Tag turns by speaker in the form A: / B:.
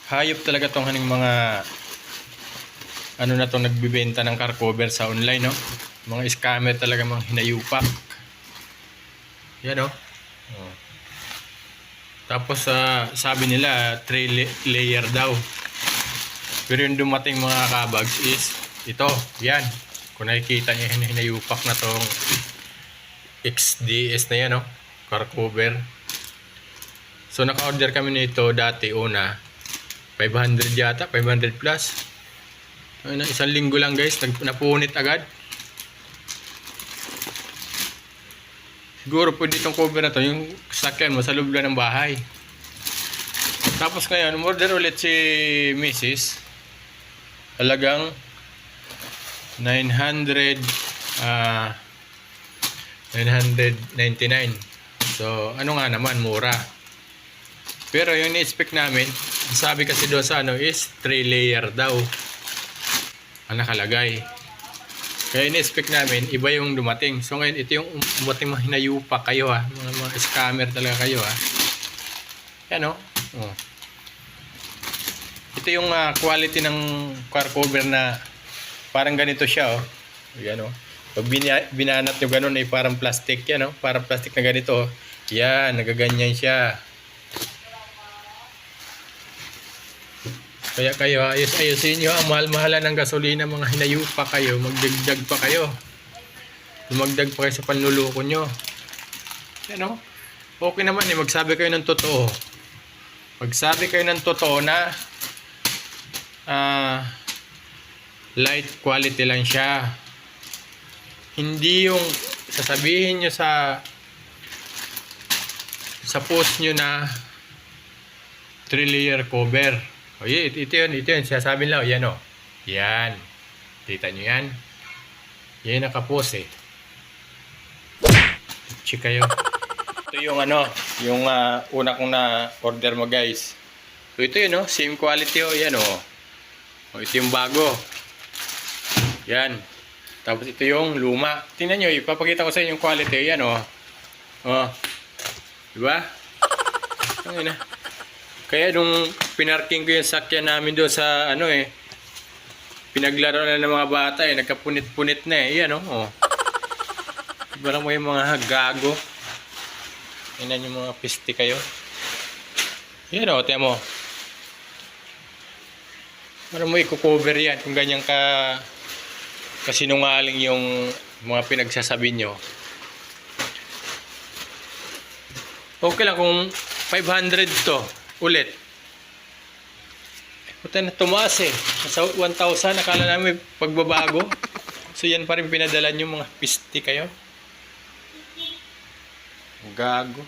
A: Hayop talaga tong haning mga ano na tong nagbibenta ng car cover sa online, no? Mga scammer talaga, mga hinayupak. Yan, no? Oh. Tapos sabi nila 3 layer daw. Pero yung dumating mga kabags is ito, yan. Kung nakikita niyo, hinayupak na tong XDS na yan, no? Car cover. So naka-order kami nito dati una 500 yata, 500 plus. Isang linggo lang guys, napunit agad. Siguro pwede itong cover na to, yung sakyan mo sa loob lang ng bahay. Tapos ngayon, umorder ulit si Mrs. Halagang 999. So, ano nga naman, mura. Pero yung ni-expect namin, sabi kasi doon sa ano is 3 layer daw ang nakalagay. Kaya in-expect namin, iba yung dumating. So ngayon, ito yung dumating, mga hinayupa kayo ha. Mga scammer talaga kayo ha. Yan o. Oh. Ito yung quality ng car cover na parang ganito siya o. Yan o. Pag binanat nyo ganun ay parang plastic yan o. Parang plastic na ganito o. Yan, nagaganyan siya. Kaya kayo, ayos-ayusin nyo. Ang mahal-mahalan ng gasolina, mga hinayupa kayo. Magdagdag pa kayo. Lumagdag pa kayo sa panluloko nyo. Yan o. Okay naman eh. Magsabi kayo ng totoo. Magsabi kayo ng totoo na light quality lang siya. Hindi yung sasabihin nyo sa post nyo na 3 layer cover. O ito yun. Sasabihin lang, yan o. Yan. Kita nyo yan? Yan yung nakapost eh. Check kayo. Ito yung ano, yung una kong na-order mo guys. So ito yun o, same quality o. Yan o. O ito yung bago. Yan. Tapos ito yung luma. Tingnan nyo, ipapakita ko sa inyo yung quality. Yan o. O. Diba? Ang ina. Kaya nung pinarking ko yung sakyan namin doon sa ano eh, pinaglaro na ng mga bata eh, nagkapunit-punit na eh. Yan o. Oh. Iba mo yung mga gago. Yan yung mga piste kayo. Yan o, tiyan mo. Para mo i-cover yan kung ganyan kasinungaling yung mga pinagsasabi nyo. Okay lang kung 500 to ulit. Puta na tumaas eh. Nasa 1,000. Nakala namin pagbabago. So yan pa rin pinadala nyo, mga piste kayo. Gago.